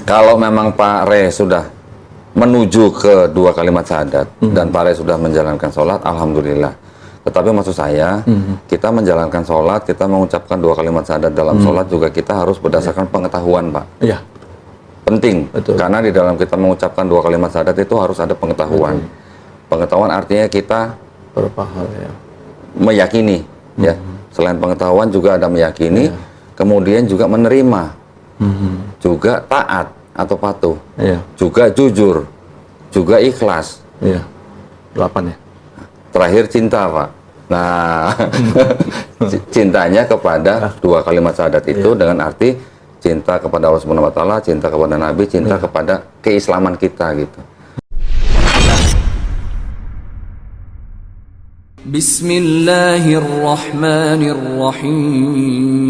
Kalau memang Pak Re sudah menuju ke dua kalimat syahadat dan Pak Re sudah menjalankan sholat, alhamdulillah. Tetapi maksud saya, kita menjalankan sholat, kita mengucapkan dua kalimat syahadat dalam sholat juga kita harus berdasarkan pengetahuan, Pak. Iya. Penting, Betul. karena di dalam kita mengucapkan dua kalimat syahadat itu harus ada pengetahuan. Pengetahuan artinya kita Berapa hal ya. meyakini, ya. Selain pengetahuan juga ada meyakini, kemudian juga menerima, juga taat atau patuh, juga jujur, juga ikhlas. Iya. 8 ya. Terakhir cinta, Pak. Nah, cintanya kepada dua kalimat syahadat itu dengan arti cinta kepada Allah Subhanahu wa taala, cinta kepada Nabi, cinta kepada keislaman kita gitu. Bismillahirrahmanirrahim.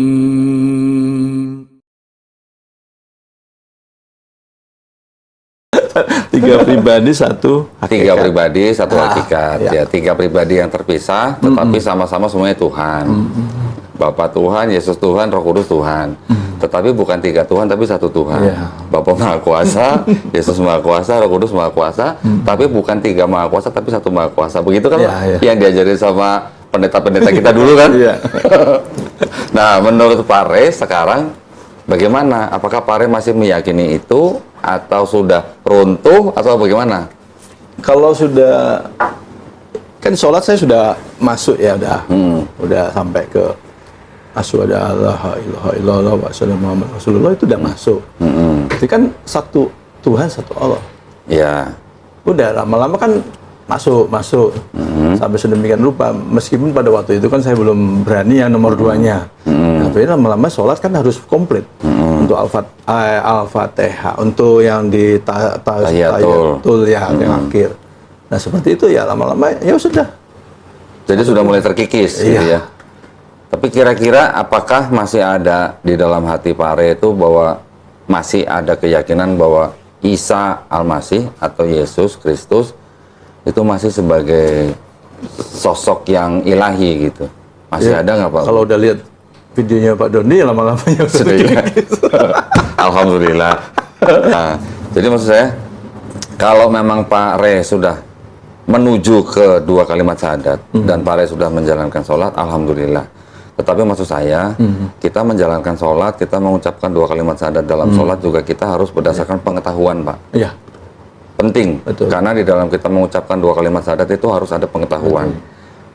3 pribadi, 1 hakikat. 3 pribadi, 1 hakikat. Ya. Ya, 3 pribadi yang terpisah, tetapi sama-sama semuanya Tuhan. Bapa Tuhan, Yesus Tuhan, Roh Kudus Tuhan. Tetapi bukan 3 Tuhan, tapi 1 Tuhan. Ya. Bapa Maha Kuasa, Yesus Maha Kuasa, Roh Kudus Maha Kuasa. Tapi bukan 3 Maha Kuasa, tapi 1 Maha Kuasa. Begitu kan yang diajarin sama pendeta-pendeta kita dulu kan? Iya. Nah, menurut Pak Re sekarang bagaimana? Apakah Pak Re masih meyakini itu atau sudah runtuh atau bagaimana? Kalau sudah kan sholat saya sudah masuk ya, udah sampai ke asyhadu alla ilaha illallah wa asyhadu Muhammad Rasulullah, itu udah masuk. Itu kan satu Tuhan, satu Allah. Ya. Udah lama-lama kan masuk sampai sedemikian rupa. Meskipun pada waktu itu kan saya belum berani yang nomor 2-nya. Nah, tapi lama-lama sholat kan harus komplit. Untuk Al-Fatihah, untuk yang di tahiyatul ya yang akhir. Nah, seperti itu ya, lama-lama ya sudah. Jadi sudah mulai terkikis gitu ya. Tapi kira-kira apakah masih ada di dalam hati Pak Re itu bahwa masih ada keyakinan bahwa Isa Al-Masih atau Yesus Kristus itu masih sebagai sosok yang ilahi gitu? Masih ada nggak Pak? Kalau udah lihat videonya Pak Doni, lama-lama ya sudah ya. Alhamdulillah. Nah, jadi maksud saya, kalau memang Pak Re sudah menuju ke dua kalimat syahadat dan Pak Re sudah menjalankan sholat, alhamdulillah. Tetapi maksud saya, kita menjalankan sholat, kita mengucapkan dua kalimat syahadat dalam sholat juga kita harus berdasarkan pengetahuan, Pak. Iya. Penting, karena di dalam kita mengucapkan dua kalimat syahadat itu harus ada pengetahuan.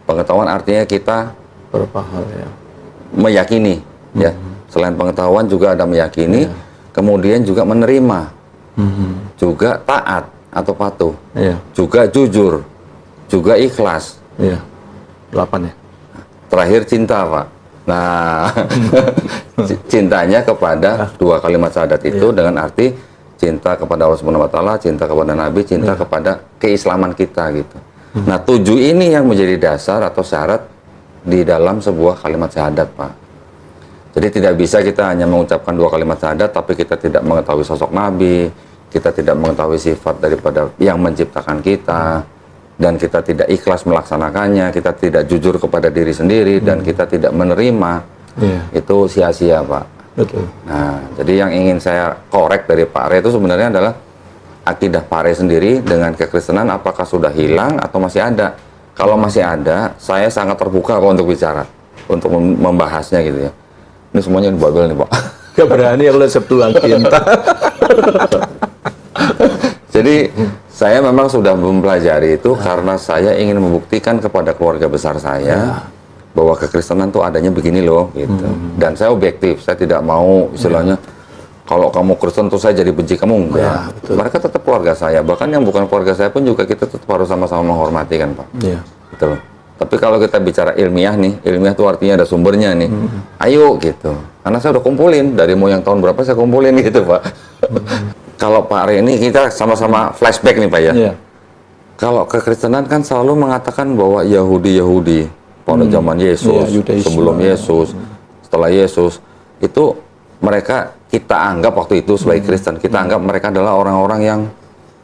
Pengetahuan artinya kita berapa hal ya. Meyakini, ya. Selain pengetahuan juga ada meyakini, kemudian juga menerima, juga taat atau patuh, juga jujur, juga ikhlas. 8 ya. Terakhir cinta, Pak. Nah, cintanya kepada dua kalimat syahadat itu dengan arti cinta kepada Allah Subhanahu wa taala, cinta kepada Nabi, cinta kepada keislaman kita gitu. Nah, 7 ini yang menjadi dasar atau syarat di dalam sebuah kalimat syahadat, Pak. Jadi tidak bisa kita hanya mengucapkan dua kalimat syahadat tapi kita tidak mengetahui sosok Nabi, kita tidak mengetahui sifat daripada yang menciptakan kita, dan kita tidak ikhlas melaksanakannya, kita tidak jujur kepada diri sendiri, dan kita tidak menerima. Itu sia-sia, Pak. Betul. Nah, jadi yang ingin saya korek dari Pak Re itu sebenarnya adalah akidah Pak Re sendiri dengan kekristenan apakah sudah hilang atau masih ada. Kalau masih ada, saya sangat terbuka kok untuk bicara, untuk membahasnya gitu ya. Ini semuanya dibabel nih, Pak. Gak berani kalau Sabtu Cinta. Jadi saya memang sudah mempelajari itu karena saya ingin membuktikan kepada keluarga besar saya bahwa kekristenan tuh adanya begini loh gitu. Dan saya objektif, saya tidak mau istilahnya kalau kamu Kristen tuh saya jadi benci kamu, enggak. Mereka tetap keluarga saya, bahkan yang bukan keluarga saya pun juga kita tetap harus sama-sama menghormati kan, Pak. Gitu. Tapi kalau kita bicara ilmiah nih, ilmiah tuh artinya ada sumbernya nih. Ayo gitu. Karena saya udah kumpulin dari mau yang tahun berapa saya kumpulin gitu, Pak. Kalau Pak Re ini kita sama-sama flashback nih, Pak ya. Kalau kekristenan kan selalu mengatakan bahwa Yahudi pada zaman Yesus, sebelum Yesus, setelah Yesus, itu mereka kita anggap waktu itu sebagai Kristen, kita anggap mereka adalah orang-orang yang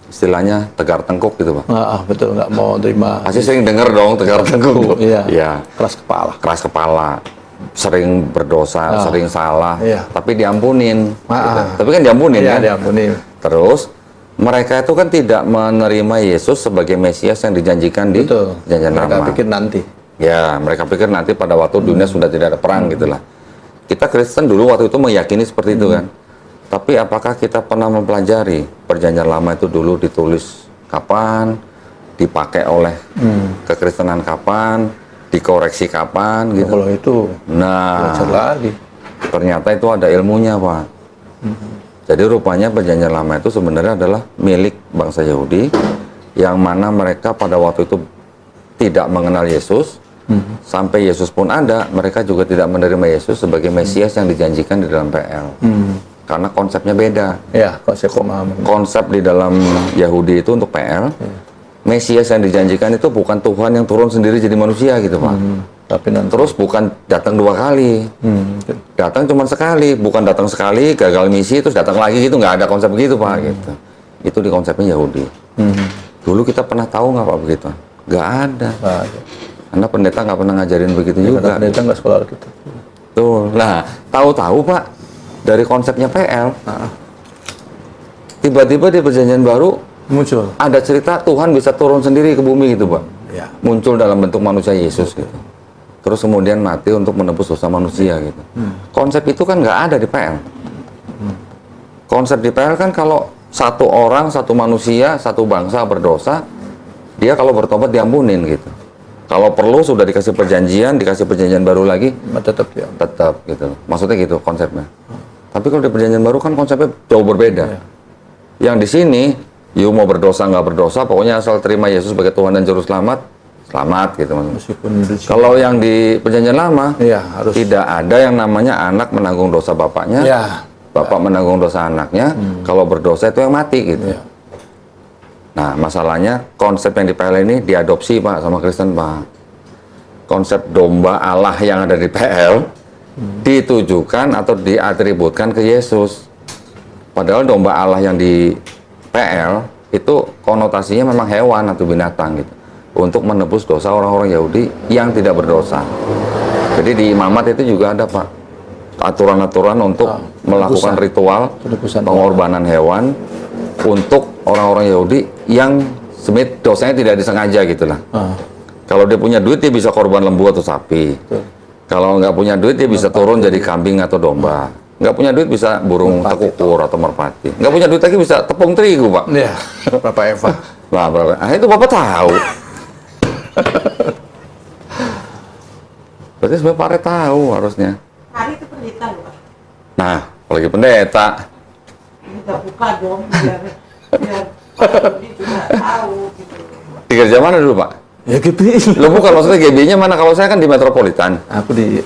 istilahnya tegar tengkuk gitu, Pak. Betul, nggak mau terima. Pasti sering dengar dong tegar tengkuk. Iya. Keras kepala. Keras kepala. sering berdosa, sering salah, Iya. tapi diampunin. Gitu. Ah. Tapi kan diampunin Iya, kan? diampuni. Terus mereka itu kan tidak menerima Yesus sebagai Mesias yang dijanjikan di Betul. Perjanjian Mereka Lama. pikir nanti. Ya, mereka pikir nanti pada waktu dunia sudah tidak ada perang gitulah. Kita Kristen dulu waktu itu meyakini seperti itu kan. Tapi apakah kita pernah mempelajari Perjanjian Lama itu dulu ditulis kapan, dipakai oleh kekristenan kapan, dikoreksi kapan gitu. Kalau itu Nah, belajar lagi. ternyata itu ada ilmunya, Pak. Jadi rupanya Perjanjian Lama itu sebenarnya adalah milik bangsa Yahudi yang mana mereka pada waktu itu tidak mengenal Yesus. Sampai Yesus pun ada, mereka juga tidak menerima Yesus sebagai Mesias yang dijanjikan di dalam PL. Karena konsepnya beda. Ya, konsep pemahaman. Konsep di dalam Yahudi itu untuk PL, Mesias yang dijanjikan itu bukan Tuhan yang turun sendiri jadi manusia gitu, Pak. Tapi nanti Terus bukan datang 2 kali. Datang cuma sekali, bukan datang sekali, gagal misi, terus datang lagi gitu, nggak ada konsep begitu, Pak. Gitu. Itu di konsepnya Yahudi. Dulu kita pernah tahu nggak, Pak, begitu? Nggak ada. Karena pendeta nggak pernah ngajarin begitu juga. karena pendeta nggak sekolah gitu. Tuh, nah, tahu-tahu Pak, dari konsepnya PL, tiba-tiba di Perjanjian Baru Muncul. ada cerita Tuhan bisa turun sendiri ke bumi gitu, Pak. Ya. Muncul dalam bentuk manusia Yesus gitu. Terus kemudian mati untuk menebus dosa manusia gitu. Konsep itu kan nggak ada di PL. Konsep di PL kan kalau satu orang, satu manusia, satu bangsa berdosa, dia kalau bertobat diampunin gitu. Kalau perlu sudah dikasih perjanjian baru lagi, Tetap ya. tetap gitu. Maksudnya gitu konsepnya. Tapi kalau di perjanjian baru kan konsepnya jauh berbeda. Yang di sini, you mau berdosa nggak berdosa, pokoknya asal terima Yesus sebagai Tuhan dan Juru Selamat, selamat gitu. Meskipun Kalau yang di perjanjian lama, ya harus tidak ada yang namanya anak menanggung dosa bapaknya, ya. bapak menanggung dosa anaknya. Kalau berdosa itu yang mati gitu. Ya. Nah, masalahnya konsep yang di PL ini diadopsi, Pak, sama Kristen, Pak. Konsep domba Allah yang ada di PL ditujukan atau diatributkan ke Yesus. Padahal domba Allah yang di PL itu konotasinya memang hewan atau binatang gitu. Untuk menebus dosa orang-orang Yahudi yang tidak berdosa. Jadi di imamat itu juga ada, Pak, aturan-aturan untuk melakukan ritual Penebusan pengorbanan hewan untuk orang-orang Yahudi yang sebenarnya dosanya tidak disengaja gitulah. Kalau dia punya duit dia bisa korban lembu atau sapi. Kalau nggak punya duit dia bisa turun jadi kambing atau domba. Nggak punya duit bisa burung tekukur atau merpati. Nggak punya duit lagi bisa tepung terigu, Pak. Ya, Bapak Eva. Nah, itu Bapak tahu. Berarti sebenarnya Pak Re tahu harusnya. Hari itu pendeta loh, Pak. Nah, apalagi pendeta. Kita buka dong biar Pak juga tahu gitu. Di gereja mana dulu, Pak? Ya GBI. Lo bukan maksudnya GB-nya mana? Kalau saya kan di Metropolitan. Aku di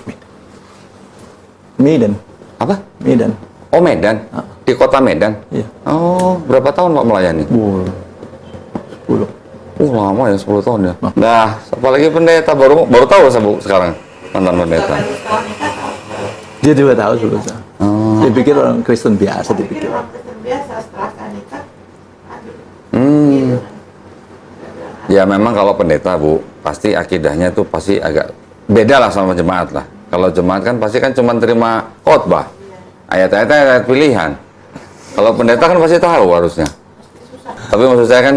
Medan. Apa? Medan. Oh, Medan. Di kota Medan. Iya. Oh, berapa tahun Pak melayani? 10. Lama ya, 10 tahun ya. Nah, apalagi pendeta baru tahu saya Bu, sekarang mantan pendeta. Baru setahun nikah tahu. Dia juga tahu sebetulnya. Dia pikir orang Kristen biasa Pikir dipikir. orang Kristen biasa setelah saya nikah. Aduh. Hmm. Gitu kan. Ya memang kalau pendeta Bu, pasti akidahnya itu pasti agak beda lah sama jemaat lah. Kalau jemaat kan pasti kan cuma terima khotbah, ayat-ayat pilihan. Kalau pendeta kan pasti tahu harusnya. Tapi maksud saya kan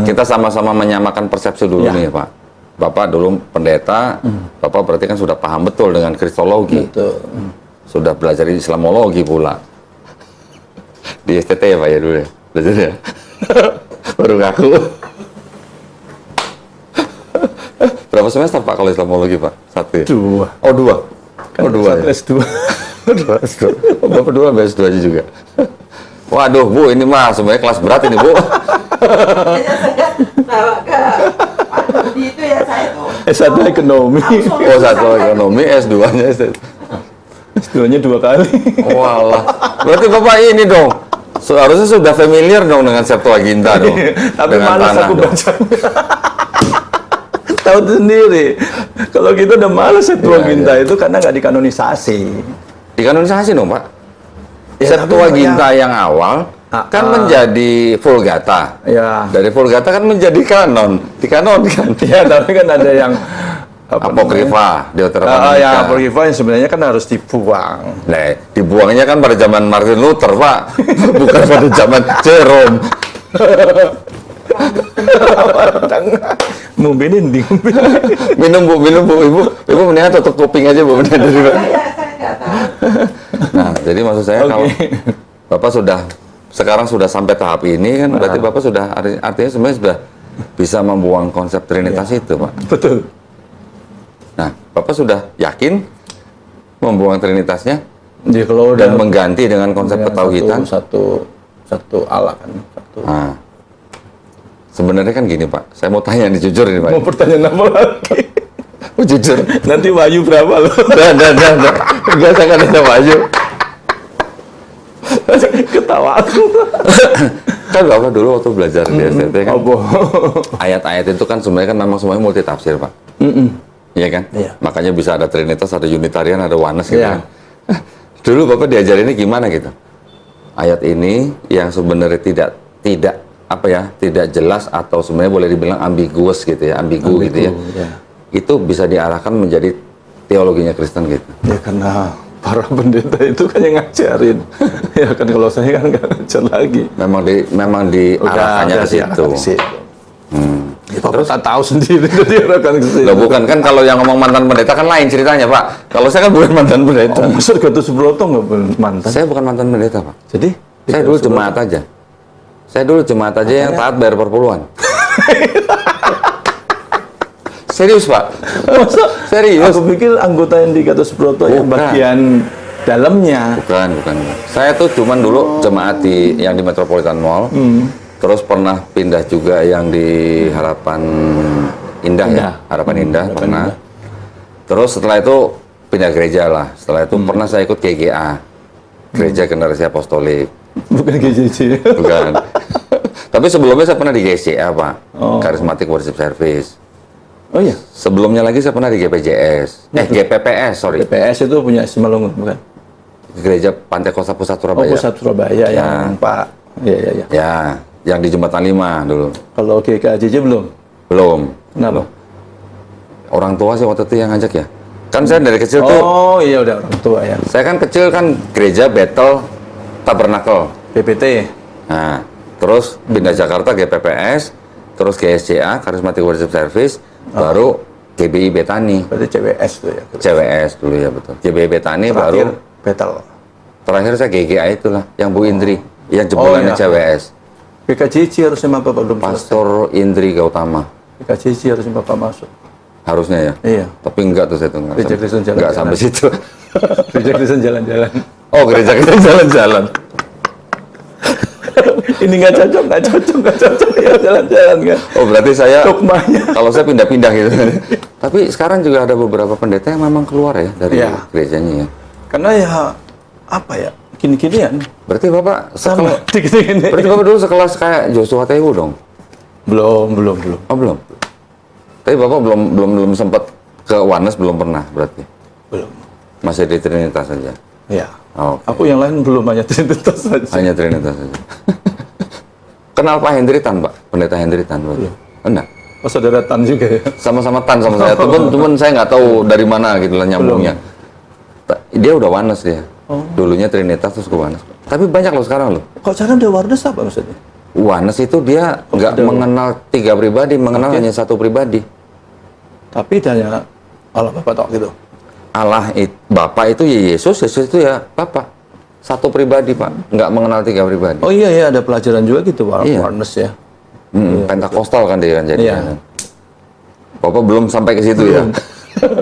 kita sama-sama menyamakan persepsi dulu nih Pak. Bapak dulu pendeta, Bapak berarti kan sudah paham betul dengan kristologi. Betul. Sudah belajar Islamologi pula. Di STT ya Pak ya dulu ya? Belajar ya? Baru ngaku. Berapa semester Pak kalau Islamologi Pak? 1 ya? 2. Oh 2? Oh 2 ya? S2. S2. Oh, Bapak 2 sampai S2 aja juga? Waduh Bu, ini mah sebenarnya kelas berat ini Bu. Makanya saya bawa ke Pak Dodi itu ya saya tuh. S1 ekonomi. Oh 1 ekonomi, S2-nya S2-nya 2 kali. Walah. Berarti Bapak ini dong. Harusnya sudah familiar dong dengan Septuaginta dong. Tapi Dengan malas tanah aku dong. baca. Tahu sendiri. Kalau kita udah malas Septuaginta itu karena nggak dikanonisasi. Dikanonisasi dong Pak. Ya, Septuaginta yang awal kan menjadi Vulgata. Ya. Dari Vulgata kan menjadi kanon, dikanonkan. Ya, tapi kan ada yang Apokrifa, yang Deuteronomika. apokrifa yang sebenarnya kan harus dibuang. Nah, dibuangnya kan pada zaman Martin Luther, Pak. Bukan pada zaman Jerome. Mau benin. Minum Bu, Ibu mendingan tutup kuping aja Bu. Saya nggak tahu. Nah, jadi maksud saya kalau Bapak sekarang sudah sampai tahap ini kan berarti Bapak sudah artinya sebenarnya sudah bisa membuang konsep Trinitas itu, Pak. Betul. Nah, Bapak sudah yakin membuang Trinitasnya Jadi kalau dan udah mengganti dengan konsep dengan ketauhidan? satu Allah kan. Nah, sebenarnya kan gini Pak, saya mau tanya nih jujur ini Pak. Mau pertanyaan apa lagi? Oh, jujur. Nanti Wahyu berapa loh? Dah. Enggak, saya kan ada Wahyu. Ketawa aku. Kan Bapak dulu waktu belajar di STT kan, Apa? ayat-ayat itu kan sebenarnya kan memang semuanya multi tafsir Pak. Iya kan? Iya. Makanya bisa ada Trinitas, ada Unitarian, ada Oneness gitu Iya. kan. Dulu Bapak diajarinnya gimana gitu? Ayat ini yang sebenarnya tidak jelas atau sebenarnya boleh dibilang ambiguous gitu ya, ambigu gitu ya. Ya. Itu bisa diarahkan menjadi teologinya Kristen gitu. Ya karena para pendeta itu kan yang ngajarin. Ya kan kalau saya kan nggak ngajar lagi. Memang diarahkannya ke situ. Ya, Bapak tak tahu sendiri diarahkan ke situ. Loh bukan kan kalau yang ngomong mantan pendeta kan lain ceritanya Pak. Kalau saya kan bukan mantan pendeta. Oh, maksud Gatot Subroto nggak mantan? Saya bukan mantan pendeta Pak. Jadi? Saya dulu jemaat aja. Saya dulu jemaat aja yang taat bayar per puluhan. Serius Pak. Masa? Serius. Aku pikir anggota yang di Gatot Subroto yang Bukan. bagian dalamnya. Bukan. Saya tuh cuman dulu jemaat yang di Metropolitan Mall. Terus pernah pindah juga yang di Harapan Indah ya. Harapan Indah pernah. Terus setelah itu pindah gereja lah. Setelah itu pernah saya ikut GGA. Gereja Generasi Apostolik. Bukan GJJ. Bukan. Tapi sebelumnya saya pernah di GCA Pak. Charismatic Worship Service. Oh iya. Sebelumnya lagi saya pernah di GPJS. GPPS, sorry. PPS itu punya Simalungun, bukan? Gereja Pantai Kosta Pusat Oh, Surabaya. Pusat Surabaya yang Pak. Iya. Ya, yang di Jembatan 5 dulu. Kalau GKJJ belum? Belum. Kenapa? Orang tua sih waktu itu yang ngajak ya. Kan saya dari kecil tuh, Oh iya udah orang tua ya. saya kan kecil kan gereja Bethel Tabernacle. PPT. Nah, terus pindah Jakarta GPPS, terus GSCA, Charismatic Worship Service, baru GBI Betani. Berarti CWS tuh ya. CWS dulu ya betul. GBI Betani Terakhir baru. Battle. Terakhir saya GGA itulah, yang Bu Indri, yang jebolannya iya. CWS. PKJJ harusnya Bapak belum selesai. Pastor Indri Gautama. PKJJ harusnya Bapak masuk. Harusnya ya. Iya. Tapi enggak tuh saya tuh enggak. Gereja Kristen Enggak jalan-jalan. sampai situ. Gereja Kristen jalan-jalan. Oh, gereja kita jalan-jalan. Ini nggak cocok ya jalan-jalan kan. Oh, berarti saya Dogmanya. kalau saya pindah-pindah gitu. Tapi sekarang juga ada beberapa pendeta yang memang keluar ya dari Iya. gerejanya ya. Karena ya apa ya? Gini-ginian. Berarti Bapak Sama sekelas, gini-gini. berarti Bapak dulu sekelas kayak Joshua Tewu dong? Belum. Oh, belum. Tapi Bapak belum sempat ke Oneness, belum pernah berarti. Belum. Masih di Trinitas saja. Ya. Oh, Aku yang lain belum, hanya Trinitas saja. hanya Trinitas saja. Kenal Pak Hendri Tan, Pak? Pendeta Hendri Tan, berarti? Enggak. Oh, saudara Tan juga ya. Sama-sama Tan sama saya. Cuman saya nggak tahu dari mana gitu lah nyambungnya. Dia udah Oneness dia. Dulunya Trinitas terus ke Oneness. Tapi banyak loh sekarang loh. Kok cara ada Warnes apa maksudnya? Oneness itu dia nggak ada. mengenal 3 pribadi, mengenal hanya 1 pribadi. Tapi hanya Allah Bapak tok gitu. Bapak itu ya Yesus itu ya Bapak. 1 pribadi Pak, nggak mengenal 3 pribadi. Oh iya ada pelajaran juga gitu Iya. Warnes ya. Pentakostal kan dia kan jadi. Iya. Kan. Bapak belum sampai ke situ ya.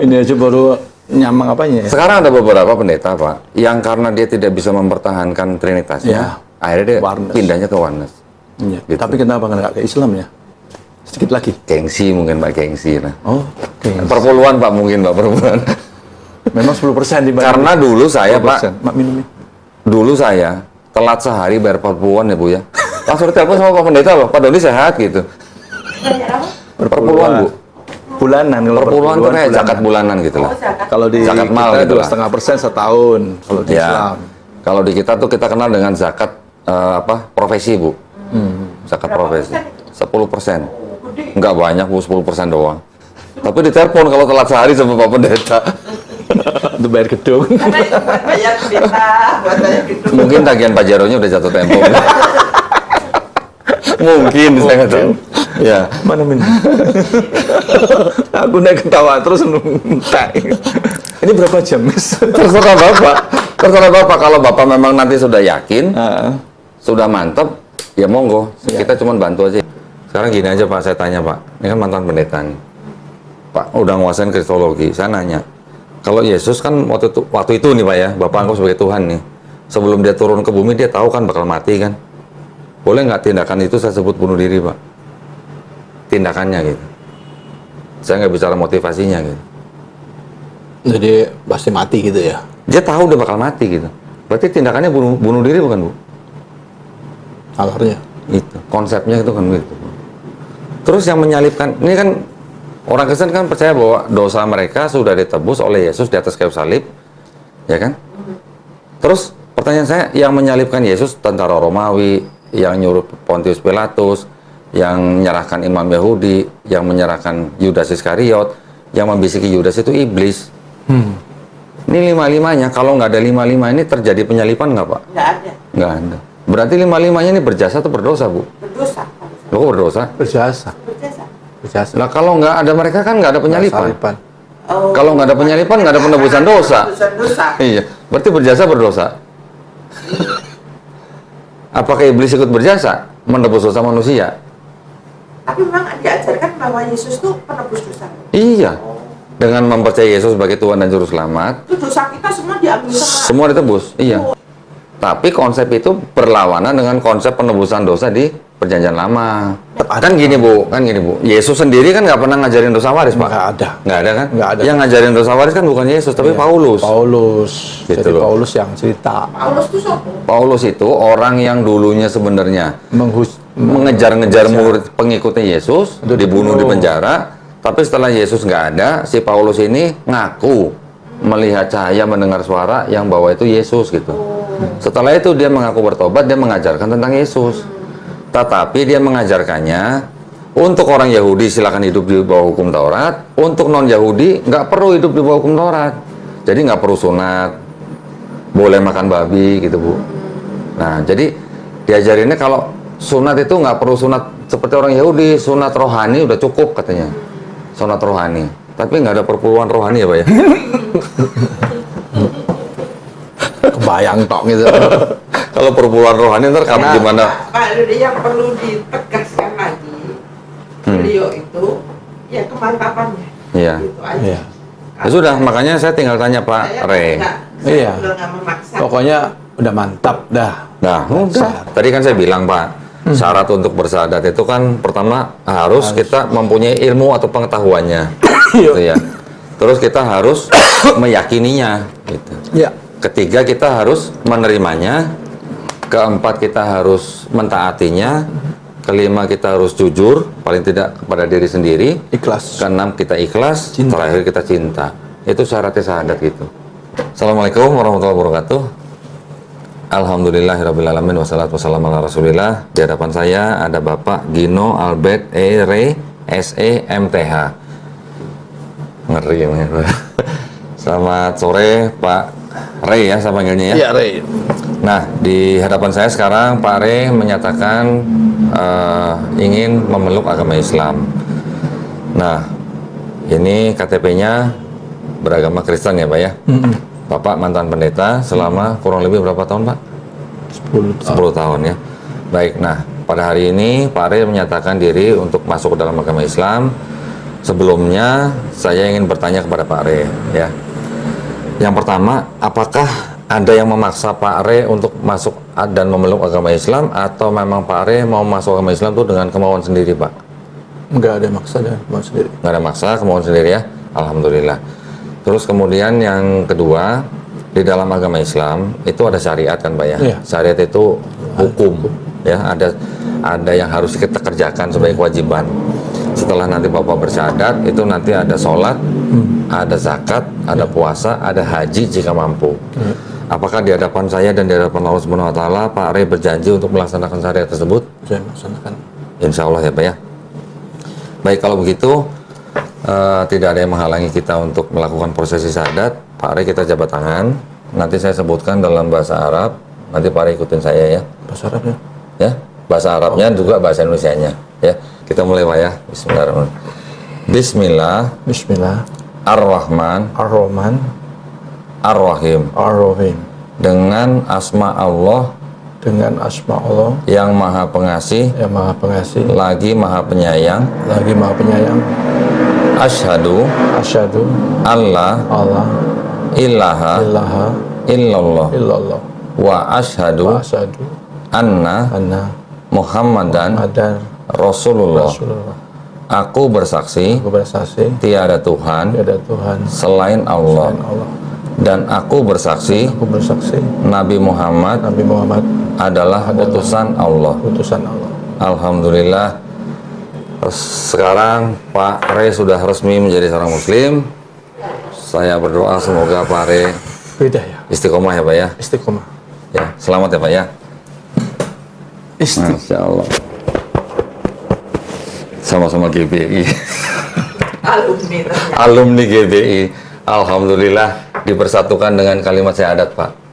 Ini aja baru nyamang apanya ya. Sekarang ada beberapa pendeta Pak, yang karena dia tidak bisa mempertahankan Trinitasnya, Iya. akhirnya dia Oneness. pindahnya ke Oneness. Iya. Gitu. Tapi kenapa nggak ke Islam ya? Sedikit lagi. Gengsi mungkin Pak, gengsi. Nah. Oh, oke. Perpuluhan Pak mungkin Pak, perpuluhan. Memang 10% dibanding. Karena dulu saya Pak, 10%. Mak minumnya. dulu saya telat sehari bayar perpuluhan ya Bu ya. Langsung ditelepon sama Pak Pendeta loh, Pak Doni sehat gitu. Banyak apa? Perpuluhan Bu. Bulanan kalau Perpuluhan tuh kayak bulanan. zakat bulanan gitu lah. Oh, zakat. Kalau di Zakat mal kita gitu lah. 2,5% setahun kalau di Ya. Islam. Kalau di kita tuh kita kenal dengan zakat profesi Bu. Zakat Berapa profesi. persen? 10%. Gede. Enggak banyak Bu, 10% doang. Tapi ditelepon kalau telat sehari sama Pak Pendeta. Untuk bayar gedung. Karena itu buat bayar pendeta, buat bayar gedung. Mungkin tagihan pajaronya udah jatuh tempo. Mungkin, saya nggak tahu. Ya. Mana min? Aku naik ketawa terus nuntak. Ini berapa jam, Mas? Terserah Bapak. Terserah Bapak. Kalau Bapak memang nanti sudah yakin, sudah mantap, ya monggo. Kita cuma bantu aja. Sekarang gini aja Pak, saya tanya Pak. Ini kan mantan pendeta nih. Pak, udah nguasain kristologi. Saya nanya, kalau Yesus kan waktu itu nih Pak ya, Bapak anggap sebagai Tuhan nih. Sebelum dia turun ke bumi, dia tahu kan bakal mati kan. Boleh nggak tindakan itu saya sebut bunuh diri Pak? Tindakannya gitu. Saya nggak bicara motivasinya gitu. Jadi pasti mati gitu ya? Dia tahu dia bakal mati gitu. Berarti tindakannya bunuh diri bukan Bu? Alarnya? Itu konsepnya itu kan gitu. Terus yang menyalibkan, ini kan orang Kristen kan percaya bahwa dosa mereka sudah ditebus oleh Yesus di atas kayu salib, ya kan? Terus pertanyaan saya, yang menyalibkan Yesus tentara Romawi, yang nyuruh Pontius Pilatus, yang menyerahkan imam Yahudi, yang menyerahkan Yudas Iskariot, yang membisiki Yudas itu iblis. Ini lima-limanya, kalau nggak ada lima-lima ini terjadi penyalipan nggak Pak? Nggak ada. Nggak ada. Berarti lima-limanya ini berjasa atau berdosa Bu? Berdosa. Loh, kok berdosa? Berjasa. Berjasa. Berjasa. Nah kalau nggak ada mereka kan nggak ada penyalipan. Salipan. Oh, Kalau nggak ada penyalipan, nggak ada penebusan dosa. Penebusan dosa. Iya, berarti berjasa berdosa. Apakah iblis ikut berjasa menebus dosa manusia? Tapi memang diajarkan bahwa Yesus tuh penebus dosa. Iya. Dengan mempercayai Yesus sebagai Tuhan dan Juru Selamat, Itu dosa kita semua diambil sama. semua ditebus. Iya. Tapi konsep itu berlawanan dengan konsep penebusan dosa di Perjanjian Lama. Kan gini Bu, Yesus sendiri kan nggak pernah ngajarin dosa waris Pak. Nggak ada. Nggak ada kan? Nggak ada. Yang ngajarin dosa waris kan bukan Yesus, tapi Iya. Paulus. Gitu Gitu Jadi loh. Paulus yang cerita. Paulus tuh sopo. Paulus itu orang yang dulunya sebenarnya mengejar-ngejar murid pengikutnya Yesus, Itu dibunuh di dibunuh. penjara. Tapi setelah Yesus nggak ada, si Paulus ini ngaku melihat cahaya, mendengar suara yang bawa itu Yesus gitu. Setelah itu dia mengaku bertobat, dia mengajarkan tentang Yesus. Tetapi dia mengajarkannya untuk orang Yahudi silakan hidup di bawah hukum Taurat, untuk non Yahudi nggak perlu hidup di bawah hukum Taurat. Jadi nggak perlu sunat, boleh makan babi gitu Bu. Nah jadi diajarinnya kalau sunat itu nggak perlu sunat seperti orang Yahudi, sunat rohani udah cukup katanya. Sunat rohani, tapi nggak ada perpuluhan rohani ya Pak ya? Kebayang tok gitu. Kalau perpuluhan rohani ntar kamu gimana? Pak Ludi, yang perlu ditegaskan lagi, beliau itu ya kemantapannya. Iya. Gitu aja. Iya. Ya sudah, makanya saya tinggal tanya Pak Saya Re. Iya. nggak memaksa. Pokoknya udah mantap dah. Nah, udah. Tadi kan saya bilang Pak, syarat untuk bersahadat itu kan pertama harus kita mempunyai ilmu atau pengetahuannya, gitu ya. Terus kita harus meyakininya, gitu. Ya. Ketiga kita harus menerimanya. Keempat kita harus mentaatinya. Kelima kita harus jujur, paling tidak kepada diri sendiri. Ikhlas. Keenam kita ikhlas. Cinta. Terakhir kita cinta. Itu syaratnya syahadat gitu. Assalamualaikum warahmatullahi wabarakatuh. Alhamdulillahirrabbilalamin. Wassalatu wassalamu ala rasulillah. Di hadapan saya ada Bapak Gino Albert E. Re S.E. MTH. Ngeri ya. Selamat sore Pak Re ya saya panggilnya ya. Iya, Rey. Nah, di hadapan saya sekarang Pak Re menyatakan ingin memeluk agama Islam. Nah, ini KTP-nya beragama Kristen ya Pak ya? Bapak mantan pendeta selama kurang lebih berapa tahun Pak? 10 tahun. 10 tahun ya. Baik, nah pada hari ini Pak Re menyatakan diri untuk masuk ke dalam agama Islam. Sebelumnya saya ingin bertanya kepada Pak Re ya. Yang pertama, apakah ada yang memaksa Pak Re untuk masuk dan memeluk agama Islam, atau memang Pak Re mau masuk agama Islam itu dengan kemauan sendiri Pak? Nggak ada maksa dah, mau sendiri. Nggak ada maksa, kemauan sendiri ya? Alhamdulillah. Terus kemudian yang kedua, di dalam agama Islam itu ada syariat kan Pak ya? Iya. Syariat itu hukum ya, ada yang harus kita kerjakan sebagai kewajiban. Setelah nanti Bapak bersyahadat, itu nanti ada sholat, ada zakat, ada puasa, ada haji jika mampu. Apakah di hadapan saya dan di hadapan Allah Subhanahu wa taala Pak Re berjanji untuk melaksanakan syariat tersebut? Saya melaksanakan. Insya Allah ya Pak ya. Baik, kalau begitu tidak ada yang menghalangi kita untuk melakukan prosesi syahadat. Pak Re kita jabat tangan. Nanti saya sebutkan dalam bahasa Arab. Nanti Pak Re ikutin saya ya. Bahasa Arabnya. Ya, bahasa Arabnya juga bahasa Indonesianya. Ya, kita mulai Pak ya. Bismillahirrahmanirrahim. Bismillah. Bismillah. Ar-Rahman. Ar-Rahman. Ar-Rahim. Ar-Rahim. Dengan asma Allah Dengan asma Allah yang Maha Pengasih, yang Maha Pengasih, lagi Maha Penyayang. lagi Maha Penyayang. Asyhadu Asyhadu alla Allah ilaha ilaha illallah illallah wa wa asyhadu asyhadu anna anna Muhammadan Muhammadan Rasulullah. Rasulullah. Aku bersaksi Aku bersaksi tiada Tuhan tiada Tuhan selain Allah, selain Allah. dan aku bersaksi Aku bersaksi Nabi Muhammad Nabi Muhammad adalah utusan Allah. utusan Allah. Alhamdulillah. Sekarang Pak Re sudah resmi menjadi seorang Muslim. Saya berdoa semoga Pak Re Beda ya. istiqomah ya Pak ya. Istiqomah. Ya, selamat ya Pak ya. Masya Allah. Sama-sama GBI. Alumni ternyata. Alumni GBI. Alhamdulillah dipersatukan dengan kalimat syahadat Pak.